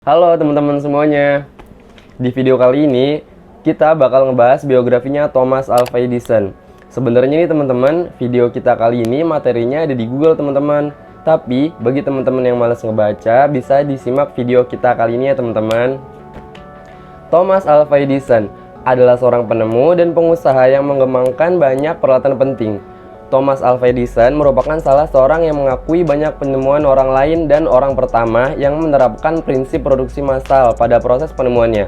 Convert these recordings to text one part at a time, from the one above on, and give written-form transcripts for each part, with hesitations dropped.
Halo teman-teman semuanya. Di video kali ini kita bakal ngebahas biografinya Thomas Alva Edison. Sebenarnya nih teman-teman, video kita kali ini materinya ada di Google teman-teman. Tapi bagi teman-teman yang malas ngebaca, bisa disimak video kita kali ini ya teman-teman. Thomas Alva Edison adalah seorang penemu dan pengusaha yang mengembangkan banyak peralatan penting. Thomas Alva Edison merupakan salah seorang yang mengakui banyak penemuan orang lain dan orang pertama yang menerapkan prinsip produksi massal pada proses penemuannya.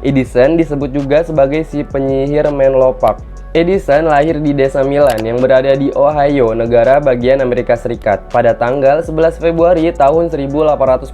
Edison disebut juga sebagai si penyihir Menlo Park. Edison lahir di desa Milan yang berada di Ohio, negara bagian Amerika Serikat, pada tanggal 11 Februari tahun 1847.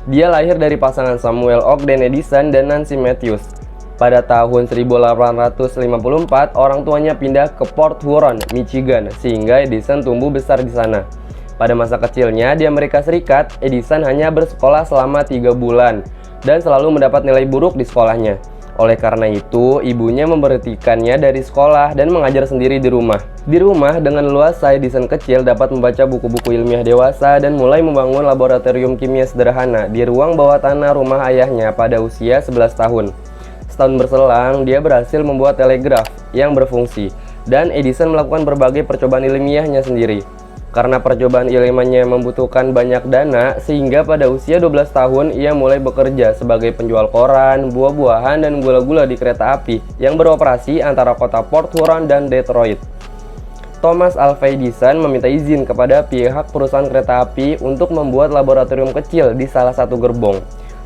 Dia lahir dari pasangan Samuel Ogden Edison dan Nancy Matthews. Pada tahun 1854, orang tuanya pindah ke Port Huron, Michigan, sehingga Edison tumbuh besar di sana. Pada masa kecilnya di Amerika Serikat, Edison hanya bersekolah selama 3 bulan dan selalu mendapat nilai buruk di sekolahnya. Oleh karena itu, ibunya memberhentikannya dari sekolah dan mengajar sendiri di rumah. Di rumah, dengan leluasa Edison kecil dapat membaca buku-buku ilmiah dewasa dan mulai membangun laboratorium kimia sederhana di ruang bawah tanah rumah ayahnya pada usia 11 tahun. Setahun berselang, dia berhasil membuat telegraf yang berfungsi, dan Edison melakukan berbagai percobaan ilmiahnya sendiri. Karena percobaan ilmiahnya membutuhkan banyak dana, sehingga pada usia 12 tahun ia mulai bekerja sebagai penjual koran, buah-buahan, dan gula-gula di kereta api yang beroperasi antara kota Port Huron dan Detroit. Thomas Alva Edison meminta izin kepada pihak perusahaan kereta api untuk membuat laboratorium kecil di salah satu gerbong.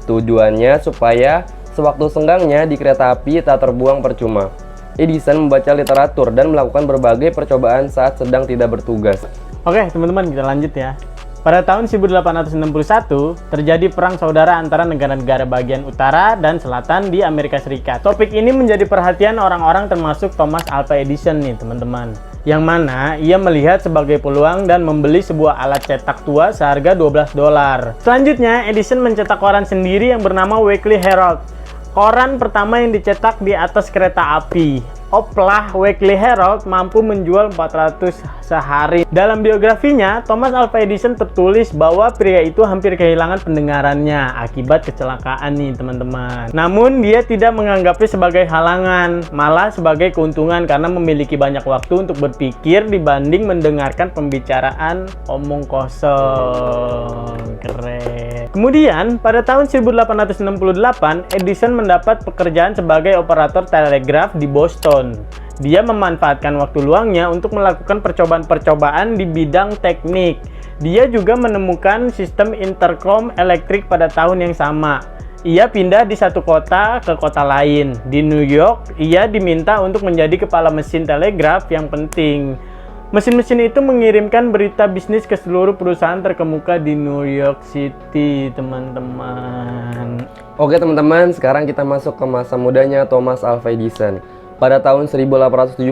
Tujuannya supaya sewaktu senggangnya di kereta api tak terbuang percuma. Edison membaca literatur dan melakukan berbagai percobaan saat sedang tidak bertugas. Oke teman-teman, kita lanjut ya. Pada tahun 1861, terjadi perang saudara antara negara-negara bagian utara dan selatan di Amerika Serikat. Topik ini menjadi perhatian orang-orang termasuk Thomas Alva Edison nih teman-teman. Yang mana ia melihat sebagai peluang dan membeli sebuah alat cetak tua seharga $12. Selanjutnya, Edison mencetak koran sendiri yang bernama Weekly Herald. Koran pertama yang dicetak di atas kereta api. Oplah Weekly Herald mampu menjual 400 sehari. Dalam biografinya, Thomas Alva Edison tertulis bahwa pria itu hampir kehilangan pendengarannya akibat kecelakaan nih teman-teman. Namun dia tidak menganggapnya sebagai halangan, malah sebagai keuntungan karena memiliki banyak waktu untuk berpikir dibanding mendengarkan pembicaraan omong kosong. Keren. Kemudian, pada tahun 1868, Edison mendapat pekerjaan sebagai operator telegraf di Boston. Dia memanfaatkan waktu luangnya untuk melakukan percobaan-percobaan di bidang teknik. Dia juga menemukan sistem intercom elektrik pada tahun yang sama. Ia pindah di satu kota ke kota lain. Di New York, ia diminta untuk menjadi kepala mesin telegraf yang penting. Mesin-mesin itu mengirimkan berita bisnis ke seluruh perusahaan terkemuka di New York City, teman-teman. Oke teman-teman, sekarang kita masuk ke masa mudanya Thomas Alva Edison. Pada tahun 1870,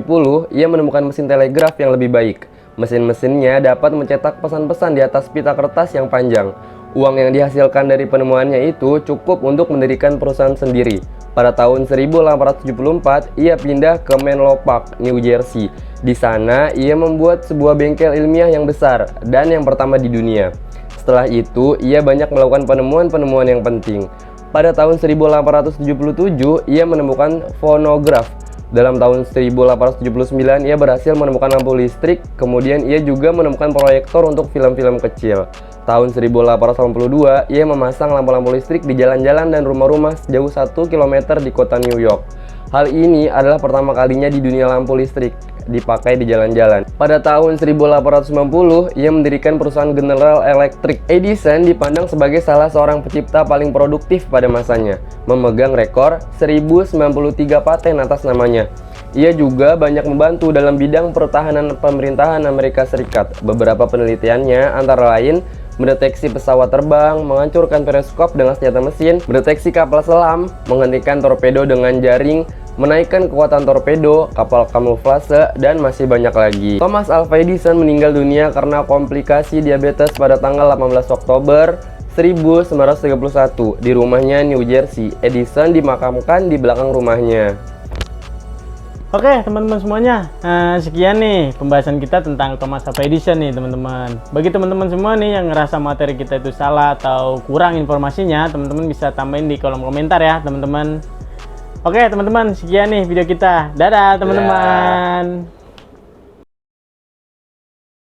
ia menemukan mesin telegraf yang lebih baik. Mesin-mesinnya dapat mencetak pesan-pesan di atas pita kertas yang panjang. Uang yang dihasilkan dari penemuannya itu cukup untuk mendirikan perusahaan sendiri. Pada tahun 1874, ia pindah ke Menlo Park, New Jersey. Di sana, ia membuat sebuah bengkel ilmiah yang besar dan yang pertama di dunia. Setelah itu, ia banyak melakukan penemuan-penemuan yang penting. Pada tahun 1877, ia menemukan fonograf. Dalam tahun 1879, ia berhasil menemukan lampu listrik, kemudian ia juga menemukan proyektor untuk film-film kecil. Tahun 1882, ia memasang lampu-lampu listrik di jalan-jalan dan rumah-rumah sejauh 1 km di kota New York. Hal ini adalah pertama kalinya di dunia lampu listrik dipakai di jalan-jalan. Pada tahun 1890, ia mendirikan perusahaan General Electric. Edison dipandang sebagai salah seorang pencipta paling produktif pada masanya, memegang rekor 1093 paten atas namanya. Ia juga banyak membantu dalam bidang pertahanan pemerintahan Amerika Serikat. Beberapa penelitiannya antara lain mendeteksi pesawat terbang, menghancurkan periskop dengan senjata mesin, mendeteksi kapal selam, menghentikan torpedo dengan jaring, menaikkan kekuatan torpedo, kapal kamuflase, dan masih banyak lagi. Thomas Alva Edison meninggal dunia karena komplikasi diabetes pada tanggal 18 Oktober 1931 di rumahnya New Jersey. Edison dimakamkan di belakang rumahnya. Oke teman-teman semuanya, sekian nih pembahasan kita tentang Thomas Alva Edison nih teman-teman. Bagi teman-teman semua nih yang ngerasa materi kita itu salah atau kurang informasinya, teman-teman bisa tambahin di kolom komentar ya teman-teman. Oke teman-teman, sekian nih video kita. Dadah teman-teman.